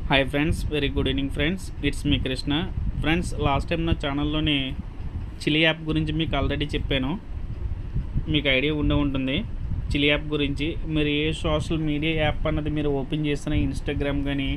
Hi friends, very good evening friends. It's me Krishna. Friends, last time నా ఛానల్లోని చిలి app గురించి మీకు already చెప్పాను. మీకు ఐడియా ఉంటుంది చిలి యాప్ గురించి. మీరు ఏ సోషల్ మీడియా యాప్ అన్నది మీరు ఓపెన్ చేసిన, ఇన్స్టాగ్రామ్ కానీ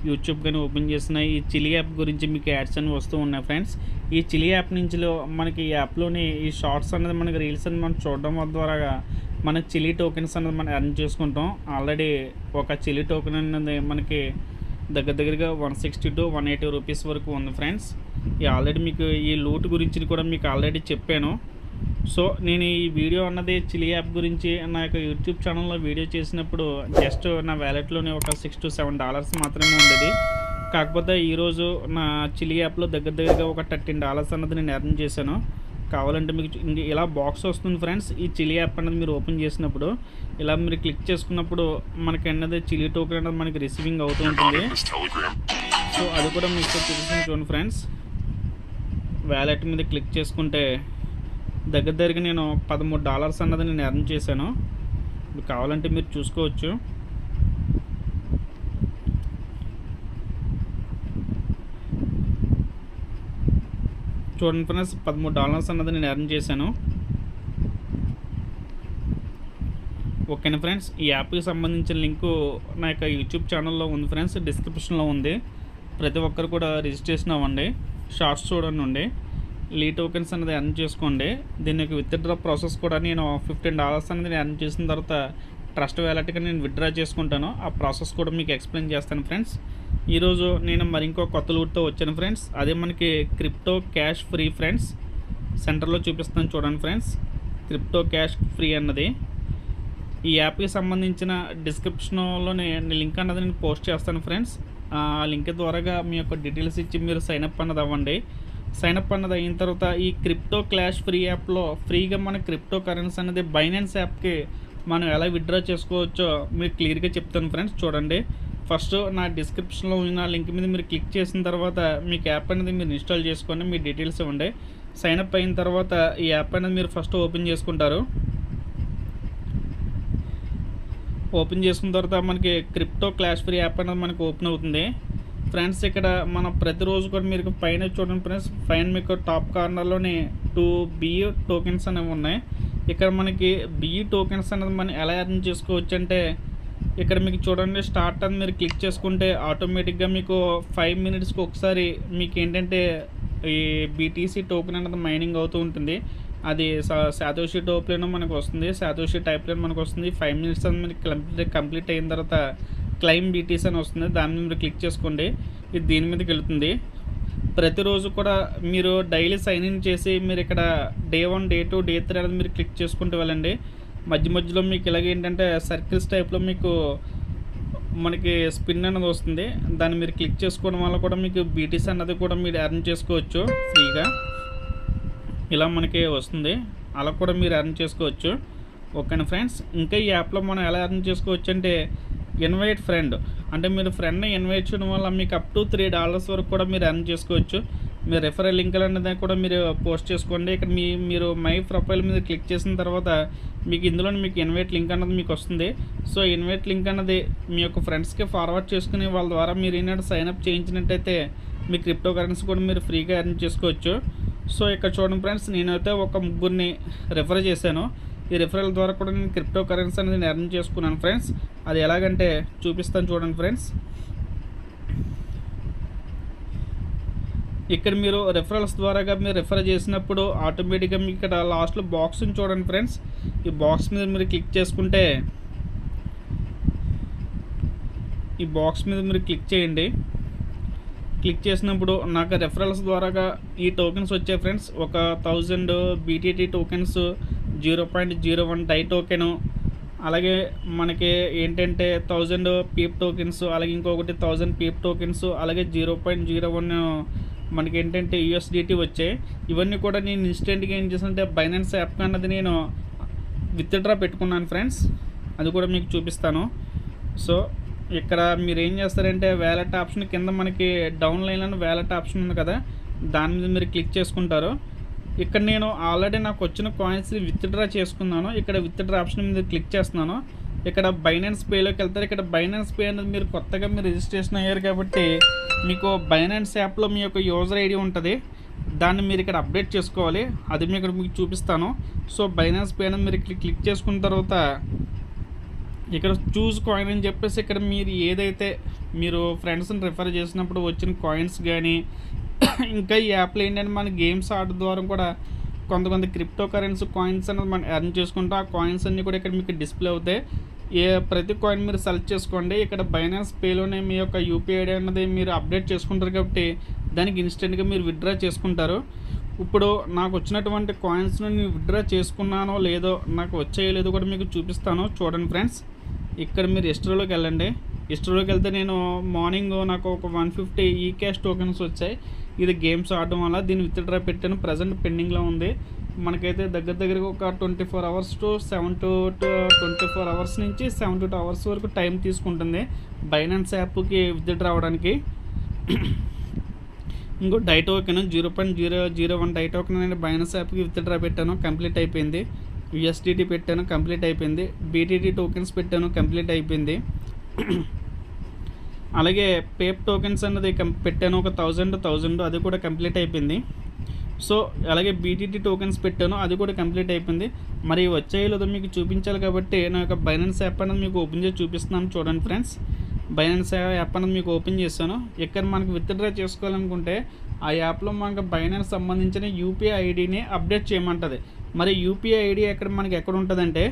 యూట్యూబ్ కానీ ఓపెన్ చేసిన ఈ చిలి యాప్ గురించి మీకు యాడ్స్ అని వస్తూ ఉన్నాయి ఫ్రెండ్స్. ఈ చిలి యాప్ నుంచి మనకి ఈ యాప్లోని ఈ షార్ట్స్ అనేది మనకి రీల్స్ అని మనం చూడడం ద్వారా మన చిలి టోకెన్స్ అనేది మనం ఎర్న్ చేసుకుంటాం. ఆల్రెడీ ఒక చిలి టోకెన్ అనేది మనకి దగ్గరగా 160 to 180 రూపీస్ వరకు ఉంది ఫ్రెండ్స్. ఈ ఆల్రెడీ మీకు ఈ లూట్ గురించి కూడా మీకు ఆల్రెడీ చెప్పాను. సో నేను ఈ వీడియో అన్నది చిలి యాప్ గురించి నా యొక్క యూట్యూబ్ ఛానల్లో వీడియో చేసినప్పుడు జస్ట్ నా వ్యాలెట్లోనే ఒక $6 to $7 మాత్రమే ఉండేది. కాకపోతే ఈరోజు నా చిలి యాప్లో దగ్గరగా ఒక $13 అన్నది నేను ఎర్న్ చేశాను. కావాలంటే మీకు ఇలా బాక్స్ వస్తుంది ఫ్రెండ్స్. ఈ చిలి యాప్ అనేది మీరు ఓపెన్ చేసినప్పుడు ఇలా మీరు క్లిక్ చేసుకున్నప్పుడు మనకి అన్నది చిలి టోకెన్ అనేది మనకి రిసీవింగ్ అవుతూ ఉంటుంది. సో అది కూడా మీకు చూపిస్తుంది చూడండి ఫ్రెండ్స్. వ్యాలెట్ మీద క్లిక్ చేసుకుంటే దగ్గరగా నేను $13 అన్నది నేను ఎర్న్ చేశాను. ఇప్పుడు కావాలంటే మీరు చూసుకోవచ్చు. చూడండి ఫ్రెండ్స్, $13 అన్నది నేను ఎర్న్ చేశాను. ఓకేనా ఫ్రెండ్స్, ఈ యాప్కి సంబంధించిన లింకు నా యొక్క యూట్యూబ్ ఛానల్లో ఉంది ఫ్రెండ్స్, డిస్క్రిప్షన్లో ఉంది. ప్రతి ఒక్కరు కూడా రిజిస్ట్రేషన్ అవ్వండి, షార్ట్స్ చూడండి, లీ టోకెన్స్ అనేది ఎర్న్ చేసుకోండి. దీని యొక్క విత్డ్రా ప్రాసెస్ కూడా నేను $15 అనేది ఎర్న్ చేసిన తర్వాత ట్రస్ట్ వ్యాలెట్గా నేను విత్డ్రా చేసుకుంటాను. ఆ ప్రాసెస్ కూడా మీకు ఎక్స్ప్లెయిన్ చేస్తాను ఫ్రెండ్స్. ఈరోజు నేను మరి ఇంకో కొత్త లూట్తో వచ్చాను ఫ్రెండ్స్. అదే మనకి క్రిప్టో క్యాష్ ఫ్రీ ఫ్రెండ్స్. సెంటర్లో చూపిస్తాను చూడండి ఫ్రెండ్స్, క్రిప్టో క్యాష్ ఫ్రీ అన్నది. ఈ యాప్కి సంబంధించిన డిస్క్రిప్షన్లోనే లింక్ అన్నది నేను పోస్ట్ చేస్తాను ఫ్రెండ్స్. ఆ లింక్ ద్వారాగా మీ యొక్క డీటెయిల్స్ ఇచ్చి మీరు సైన్అప్ అన్నది అవ్వండి. సైన్అప్ అన్నది అయిన తర్వాత ఈ క్రిప్టో క్యాష్ ఫ్రీ యాప్లో ఫ్రీగా మన క్రిప్టో కరెన్సీ అనేది బైనాన్స్ యాప్కి మనం ఎలా విత్డ్రా చేసుకోవచ్చో మీకు క్లియర్గా చెప్తాను ఫ్రెండ్స్. చూడండి, ఫస్ట్ నా డిస్క్రిప్షన్లో ఉన్న లింక్ మీద మీరు క్లిక్ చేసిన తర్వాత మీకు యాప్ అనేది మీరు ఇన్స్టాల్ చేసుకోండి, మీ డీటెయిల్స్ ఇవ్వండి. సైన్అప్ అయిన తర్వాత ఈ యాప్ అనేది మీరు ఫస్ట్ ఓపెన్ చేసుకుంటారు. ఓపెన్ చేసుకున్న తర్వాత మనకి క్రిప్టో క్యాష్ ఫ్రీ యాప్ అనేది మనకు ఓపెన్ అవుతుంది ఫ్రెండ్స్. ఇక్కడ మనం ప్రతిరోజు కూడా మీరు పైన చూడండి ఫ్రెండ్స్, పైన మీకు టాప్ కార్నర్లోని 2 BU టోకెన్స్ అనేవి ఉన్నాయి. ఇక్కడ మనకి BU టోకెన్స్ అనేది మనం ఎలా ఎర్న్ చేసుకోవచ్చు అంటే ఇక్కడ మీకు చూడండి, స్టార్ట్ అని మీరు క్లిక్ చేసుకుంటే ఆటోమేటిక్గా మీకు 5 minutesకి ఒకసారి మీకు ఏంటంటే ఈ BTC టోకెన్ అనేది మైనింగ్ అవుతూ ఉంటుంది. అది సాతోషి టోప్లేనో మనకు వస్తుంది, సాతోషి టైప్లేనో మనకు వస్తుంది. 5 minutes అని మనకి కంప్లీట్ అయిన తర్వాత క్లైమ్ BTC అని వస్తుంది. దాని మీద మీరు క్లిక్ చేసుకోండి, ఇది దీని మీదకి వెళుతుంది. ప్రతిరోజు కూడా మీరు డైలీ సైన్ ఇన్ చేసి మీరు ఇక్కడ Day 1, Day 2, Day 3 అనేది మీరు క్లిక్ చేసుకుంటూ వెళ్ళండి. మధ్యలో మీకు ఇలాగేంటంటే సర్కిల్స్ టైప్లో మీకు మనకి స్పిన్ అనేది వస్తుంది. దాన్ని మీరు క్లిక్ చేసుకోవడం వల్ల కూడా మీకు BTC అన్నది కూడా మీరు ఎర్న్ చేసుకోవచ్చు ఫ్రీగా. ఇలా మనకి వస్తుంది, అలా కూడా మీరు ఎర్న్ చేసుకోవచ్చు. ఓకేనా ఫ్రెండ్స్, ఇంకా ఈ యాప్లో మనం ఎలా ఎర్న్ చేసుకోవచ్చు అంటే ఇన్వైట్ ఫ్రెండ్, అంటే మీరు ఫ్రెండ్ని ఇన్వైట్ చేయడం వల్ల మీకు అప్ టు $3 వరకు కూడా మీరు ఎర్న్ చేసుకోవచ్చు. మీరు రెఫరల్ లింక్ అనేది కూడా మీరు పోస్ట్ చేసుకోండి. ఇక్కడ మీరు మై ప్రొఫైల్ మీద క్లిక్ చేసిన తర్వాత మీకు ఇందులో మీకు ఇన్వైట్ లింక్ అన్నది మీకు వస్తుంది. సో ఇన్వైట్ లింక్ అన్నది మీ యొక్క ఫ్రెండ్స్కి ఫార్వర్డ్ చేసుకుని వాళ్ళ ద్వారా మీరు ఏంటంటే సైన్అప్ చేయించినట్టయితే మీ క్రిప్టో కరెన్సీ కూడా మీరు ఫ్రీగా ఎర్న్ చేసుకోవచ్చు. సో ఇక్కడ చూడండి ఫ్రెండ్స్, నేనైతే ఒక 3 రెఫర్ చేశాను. ఈ రెఫరల్ ద్వారా కూడా నేను క్రిప్టో కరెన్సీ అనేది ఎర్న్ చేసుకున్నాను ఫ్రెండ్స్. అది ఎలాగంటే చూపిస్తాను చూడండి ఫ్రెండ్స్. ఇక్కడ మీరు రెఫరల్స్ ద్వారాగా మీరు రెఫర్ చేసినప్పుడు ఆటోమేటిక్గా మీకు ఇక్కడ లాస్ట్లో బాక్స్ని చూడండి ఫ్రెండ్స్. ఈ బాక్స్ మీద మీరు క్లిక్ చేసుకుంటే ఈ బాక్స్ మీద మీరు క్లిక్ చేయండి. క్లిక్ చేసినప్పుడు నాకు రెఫరల్స్ ద్వారాగా ఈ టోకెన్స్ వచ్చాయి ఫ్రెండ్స్. ఒక 1000 BTT టోకెన్స్, 0.01 డై టోకెను, అలాగే మనకి ఏంటంటే 1000 పీప్ టోకెన్స్, అలాగే ఇంకొకటి 1000 పీప్ టోకెన్స్, అలాగే 0.01 మనకి ఏంటంటే USDT వచ్చాయి. ఇవన్నీ కూడా నేను ఇన్స్టెంట్గా ఏం చేసానంటే బైనాన్స్ యాప్ అన్నది నేను విత్డ్రా పెట్టుకున్నాను ఫ్రెండ్స్. అది కూడా మీకు చూపిస్తాను. సో ఇక్కడ మీరు ఏం చేస్తారంటే వ్యాలెట్ ఆప్షన్ కింద మనకి డౌన్ లైన్లో వ్యాలెట్ ఆప్షన్ ఉంది కదా, దాని మీద మీరు క్లిక్ చేసుకుంటారు. ఇక్కడ నేను ఆల్రెడీ నాకు వచ్చిన కాయిన్స్ విత్డ్రా చేసుకున్నాను. ఇక్కడ విత్డ్రా ఆప్షన్ మీద క్లిక్ చేస్తున్నాను. ఇక్కడ బైనాన్స్ పేలోకి వెళ్తారు. ఇక్కడ బైనాన్స్ పే అనేది మీరు కొత్తగా మీరు రిజిస్ట్రేషన్ అయ్యారు కాబట్టి మీకు బైనాన్స్ యాప్లో మీ యొక్క యూజర్ ఐడి ఉంటుంది. దాన్ని మీరు ఇక్కడ అప్డేట్ చేసుకోవాలి. అది మీకు చూపిస్తాను. సో బైనాన్స్ పే అనేది మీరు క్లిక్ చేసుకున్న తర్వాత ఇక్కడ చూస్ కాయిన్ అని చెప్పేసి ఇక్కడ మీరు ఏదైతే మీరు ఫ్రెండ్స్ని రిఫర్ చేసినప్పుడు వచ్చిన కాయిన్స్ కానీ ఇంకా ఈ యాప్లో ఏంటంటే మన గేమ్స్ ఆడడం ద్వారా కూడా కొంత క్రిప్టో కరెన్సీ కాయిన్స్ అనేది మనం ఎర్న్ చేసుకుంటాం. ఆ కాయిన్స్ అన్నీ కూడా ఇక్కడ మీకు డిస్ప్లే అవుతాయి. ప్రతి కాయిన్ మీరు సెలెక్ట్ చేసుకోండి. ఇక్కడ బైనాన్స్ పేలోనే మీ యొక్క యూపీఐ ఐడి అనేది మీరు అప్డేట్ చేసుకుంటారు కాబట్టి దానికి ఇన్స్టెంట్గా మీరు విత్డ్రా చేసుకుంటారు. ఇప్పుడు నాకు వచ్చినటువంటి కాయిన్స్ని నేను విత్డ్రా చేసుకున్నానో లేదో నాకు వచ్చేయలేదో కూడా మీకు చూపిస్తాను. చూడండి ఫ్రెండ్స్, ఇక్కడ మీరు హిస్టరీలోకి వెళ్ళండి. హిస్టరీలోకి వెళ్తే నేను మార్నింగ్ నాకు ఒక 150 ఈ క్యాష్ టోకెన్స్ వచ్చాయి. ఇది గేమ్స్ ఆడడం వల్ల దీన్ని విత్డ్రా పెట్టాను. ప్రజెంట్ పెండింగ్లో ఉంది. మనకైతే దగ్గరగా ఒక 24 అవర్స్ టు 7 to 24 అవర్స్ నుంచి 72 అవర్స్ వరకు టైం తీసుకుంటుంది బైనాన్స్ యాప్కి విత్డ్రా అవ్వడానికి. ఇంకో డై టోకెన్ 0.001 డై టోకెన్ అనేది బైనాన్స్ యాప్కి విత్డ్రా పెట్టాను, కంప్లీట్ అయిపోయింది. USDT పెట్టాను, కంప్లీట్ అయిపోయింది. BTT టోకెన్స్ పెట్టాను, కంప్లీట్ అయిపోయింది. అలాగే పేప్ టోకెన్స్ అన్నది పెట్టాను ఒక 1000 అది కూడా కంప్లీట్ అయిపోయింది. సో అలాగే BTT టోకెన్స్ పెట్టాను, అది కూడా కంప్లీట్ అయిపోయింది. మరి వచ్చేయలేదో మీకు చూపించాలి కాబట్టి నా యొక్క బైనాన్స్ యాప్ అనేది మీకు ఓపెన్ చేసి చూపిస్తున్నాను. చూడండి ఫ్రెండ్స్, బైనాన్స్ యాప్ అనేది మీకు ఓపెన్ చేశాను. ఇక్కడ మనకు విత్డ్రా చేసుకోవాలనుకుంటే ఆ యాప్లో మనకు బైనాన్స్ సంబంధించిన యూపీఐ ఐడిని అప్డేట్ చేయమంటుంది. మరి యూపీఐ ఐడి ఎక్కడ ఉంటుందంటే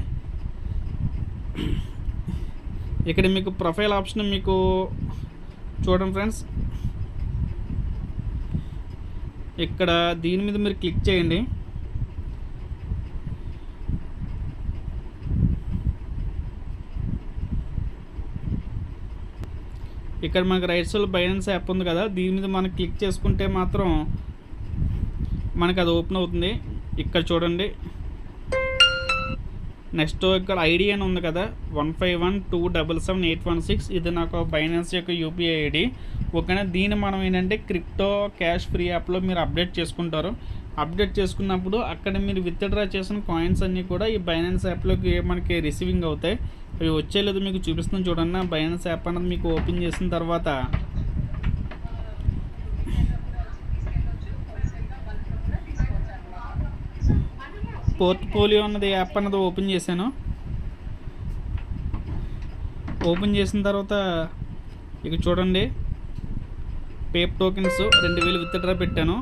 ఇక్కడ మీకు ప్రొఫైల్ ఆప్షన్ మీకు చూడండి ఫ్రెండ్స్, ఇక్కడ దీని మీద మీరు క్లిక్ చేయండి. ఇక్కడ మనకు రైట్ సైడ్ బైనాన్స్ యాప్ ఉంది కదా, దీని మీద మనం క్లిక్ చేసుకుంటే మాత్రం మనకు అది ఓపెన్ అవుతుంది. ఇక్కడ చూడండి, నెక్స్ట్ ఇక్కడ ఐడి అని ఉంది కదా 151277816, ఇది నాకు బైనాన్స్ యొక్క యూపీఐ ఐడి. ఓకేనా, దీన్ని మనం ఏంటంటే క్రిప్టో క్యాష్ ఫ్రీ యాప్లో మీరు అప్డేట్ చేసుకుంటారు. అప్డేట్ చేసుకున్నప్పుడు అక్కడ మీరు విత్డ్రా చేసిన కాయిన్స్ అన్నీ కూడా ఈ బైనాన్స్ యాప్లోకి మనకి రిసీవింగ్ అవుతాయి. అవి వచ్చేలేదు మీకు చూపిస్తున్నాను చూడండి. బైనాన్స్ యాప్ అనేది మీకు ఓపెన్ చేసిన తర్వాత పోర్ట్ఫోలియో అన్నది యాప్ అన్నది ఓపెన్ చేశాను. ఓపెన్ చేసిన తర్వాత ఇక చూడండి, పేప్ టోకెన్స్ 2000 విత్డ్రా పెట్టాను.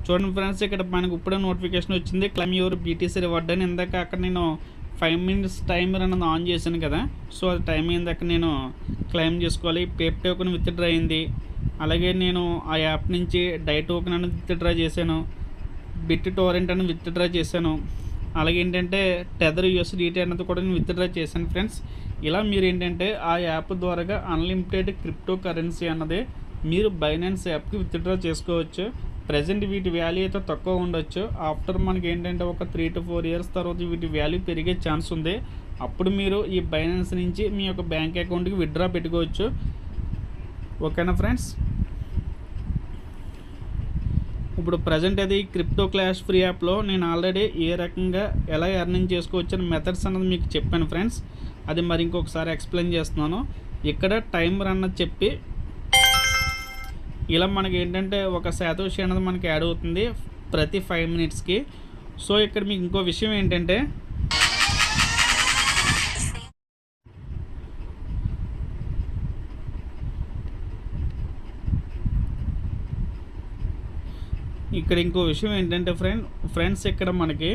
చూడండి ఫ్రెండ్స్, ఇక్కడ మనకు ఇప్పుడే నోటిఫికేషన్ వచ్చింది, క్లైమ్ యువర్ BTC రివార్డ్ అని. ఇందాక అక్కడ నేను 5 minutes టైమర్ అన్నది ఆన్ చేశాను కదా, సో అది టైం అయింది. అక్కడ నేను క్లైమ్ చేసుకోవాలి. పేప్ టోకెన్ విత్డ్రా అయింది. అలాగే నేను ఆ యాప్ నుంచి డై టోకెన్ అనేది విత్డ్రా చేశాను. బిట్ టోరెంట్ అనేది విత్డ్రా చేశాను. అలాగే ఏంటంటే టెదర్ USDT అన్నది కూడా నేను విత్డ్రా చేశాను ఫ్రెండ్స్. ఇలా మీరు ఏంటంటే ఆ యాప్ ద్వారా అన్లిమిటెడ్ క్రిప్టో కరెన్సీ అన్నది మీరు బైనాన్స్ యాప్కి విత్డ్రా చేసుకోవచ్చు. ప్రజెంట్ వీటి వాల్యూ అయితే తక్కువ ఉండొచ్చు. ఆఫ్టర్ మనకి ఏంటంటే ఒక 3 to 4 years తర్వాత వీటి వాల్యూ పెరిగే ఛాన్స్ ఉంది. అప్పుడు మీరు ఈ బైనాన్స్ నుంచి మీ యొక్క బ్యాంక్ అకౌంట్కి విత్డ్రా పెట్టుకోవచ్చు. ఓకేనా ఫ్రెండ్స్, ఇప్పుడు ప్రజెంట్ అది క్రిప్టో క్లాష్ ఫ్రీ యాప్లో నేను ఆల్రెడీ ఏ రకంగా ఎలా ఎర్నింగ్ చేసుకోవచ్చు అని మెథడ్స్ అన్నది మీకు చెప్పాను ఫ్రెండ్స్. అది మరి ఇంకొకసారి ఎక్స్ప్లెయిన్ చేస్తున్నాను. ఇక్కడ టైమర్ అన్నది చెప్పి ఇలా మనకి ఏంటంటే ఒక శాతోషి అన్నది మనకి యాడ్ అవుతుంది ప్రతి 5 minutesకి. సో ఇక్కడ మీకు ఇంకో విషయం ఏంటంటే ఫ్రెండ్స్ ఇక్కడ మనకి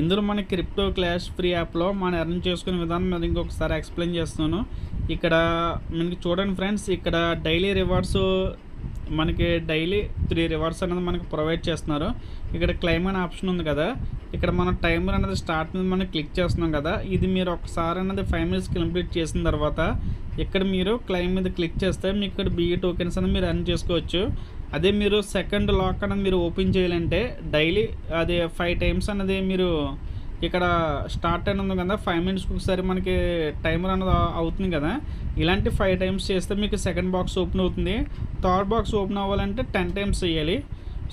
ఇందులో మనకి క్రిప్టో క్లాష్ ఫ్రీ యాప్లో మనం ఎర్న్ చేసుకునే విధానం అది ఇంకొకసారి ఎక్స్ప్లెయిన్ చేస్తున్నాను. ఇక్కడ మనకి చూడండి ఫ్రెండ్స్, ఇక్కడ డైలీ రివార్డ్స్ మనకి డైలీ 3 రివార్డ్స్ అనేది మనకి ప్రొవైడ్ చేస్తున్నారు. ఇక్కడ క్లైమ్ అనే ఆప్షన్ ఉంది కదా, ఇక్కడ మనం టైమర్ అనేది స్టార్ట్ మీద మనం క్లిక్ చేస్తున్నాం కదా, ఇది మీరు ఒకసారి అనేది 5 minutes కంప్లీట్ చేసిన తర్వాత ఇక్కడ మీరు క్లైమ్ మీద క్లిక్ చేస్తే మీకు ఇక్కడ BE టోకెన్స్ అనేది మీరు ఎర్న్ చేసుకోవచ్చు. అదే మీరు సెకండ్ లాక్ అనేది మీరు ఓపెన్ చేయాలంటే డైలీ అది 5 times అనేది మీరు ఇక్కడ స్టార్ట్ అని ఉంది కదా, 5 minutesకి ఒకసారి మనకి టైమర్ అనేది అవుతుంది కదా, ఇలాంటి 5 times చేస్తే మీకు సెకండ్ బాక్స్ ఓపెన్ అవుతుంది. థర్డ్ బాక్స్ ఓపెన్ అవ్వాలంటే 10 times చేయాలి.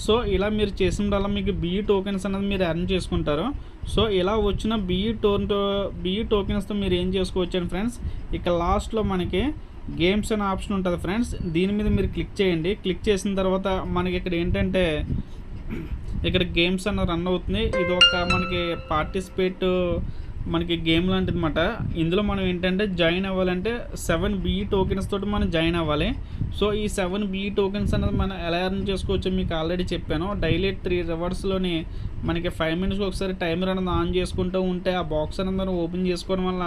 సో ఇలా మీరు చేసిన వల్ల మీకు BE టోకెన్స్ అనేది మీరు ఎర్న్ చేసుకుంటారు. సో ఇలా వచ్చిన బిఈ టోకెన్స్తో మీరు ఏం చేసుకోవచ్చు అని ఫ్రెండ్స్, ఇక లాస్ట్లో మనకి గేమ్స్ అనే ఆప్షన్ ఉంటుంది ఫ్రెండ్స్. దీని మీద మీరు క్లిక్ చేయండి. క్లిక్ చేసిన తర్వాత మనకి ఇక్కడ ఏంటంటే ఇక్కడ గేమ్స్ అన్న రన్ అవుతుంది. ఇది ఒక మనకి పార్టిసిపేట్ మనకి గేమ్ లాంటిది అనమాట. ఇందులో మనం ఏంటంటే జాయిన్ అవ్వాలంటే 7 బిఈ టోకెన్స్ తోటి మనం జాయిన్ అవ్వాలి. సో ఈ 7 బిఈ టోకెన్స్ అనేది మనం ఎలా ఎర్న్ చేసుకోవచ్చో మీకు ఆల్రెడీ చెప్పాను. డైలీ 3 అవర్స్లోని మనకి 5 మినిట్స్కి ఒకసారి టైమర్ అనేది ఆన్ చేసుకుంటూ ఉంటే ఆ బాక్స్ అనేది మనం ఓపెన్ చేసుకోవడం వల్ల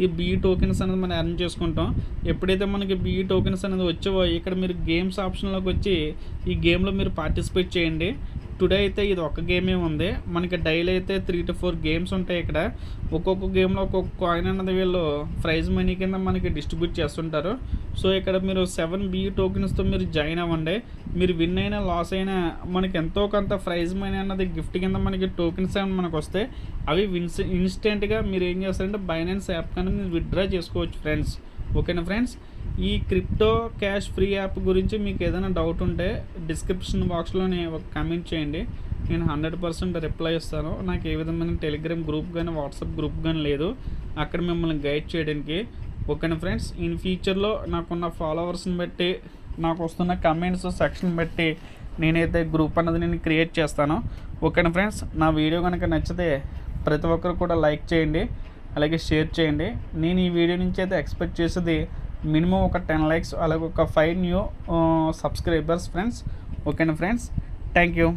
ఈ బిఈ టోకెన్స్ అనేది మనం ఎర్న్ చేసుకుంటాం. ఎప్పుడైతే మనకి బిఈ టోకెన్స్ అనేది వచ్చావో ఇక్కడ మీరు గేమ్స్ ఆప్షన్లోకి వచ్చి ఈ గేమ్లో మీరు పార్టిసిపేట్ చేయండి. టుడే అయితే ఇది ఒక గేమే ఉంది. మనకి డైలీ అయితే 3 to 4 గేమ్స్ ఉంటాయి. ఇక్కడ ఒక్కొక్క గేమ్లో ఒక్కొక్క కాయిన్ అన్నది వీళ్ళు ప్రైజ్ మనీ కింద మనకి డిస్ట్రిబ్యూట్ చేస్తుంటారు. సో ఇక్కడ మీరు 7 బిఈ టోకెన్స్తో మీరు జాయిన్ అవ్వండి. మీరు విన్ అయినా లాస్ అయినా మనకి ఎంతో కొంత ప్రైజ్ మనీ అన్నది గిఫ్ట్ కింద మనకి టోకెన్స్ అని మనకు వస్తాయి. అవి ఇన్స్టెంట్గా మీరు ఏం చేస్తారంటే బైనాన్స్ యాప్ కన్నా మీరు విత్డ్రా చేసుకోవచ్చు ఫ్రెండ్స్. ఓకేనా ఫ్రెండ్స్, ఈ క్రిప్టో క్యాష్ ఫ్రీ యాప్ గురించి మీకు ఏదైనా డౌట్ ఉంటే డిస్క్రిప్షన్ బాక్స్లోనే ఒక కామెంట్ చేయండి. నేను 100% రిప్లై ఇస్తాను. నాకు ఏ విధమైన టెలిగ్రామ్ గ్రూప్ కానీ వాట్సాప్ గ్రూప్ కానీ లేదు అక్కడ మిమ్మల్ని గైడ్ చేయడానికి. ఓకేనా ఫ్రెండ్స్, ఇన్ ఫ్యూచర్లో నాకున్న ఫాలోవర్స్ని బట్టి నాకు వస్తున్న కమెంట్స్ సెక్షన్ బట్టి నేనైతే గ్రూప్ అన్నది నేను క్రియేట్ చేస్తాను. ఓకేనా ఫ్రెండ్స్, నా వీడియో కనుక నచ్చితే ప్రతి ఒక్కరు కూడా లైక్ చేయండి, అలాగే షేర్ చేయండి. నేను ఈ వీడియో నుంచి అయితే ఎక్స్పెక్ట్ చేసేది మినిమం ఒక 10 లైక్స్ అలాగే ఒక 5 న్యూ సబ్స్క్రైబర్స్ ఫ్రెండ్స్. ఓకేనా ఫ్రెండ్స్, థ్యాంక్ యూ.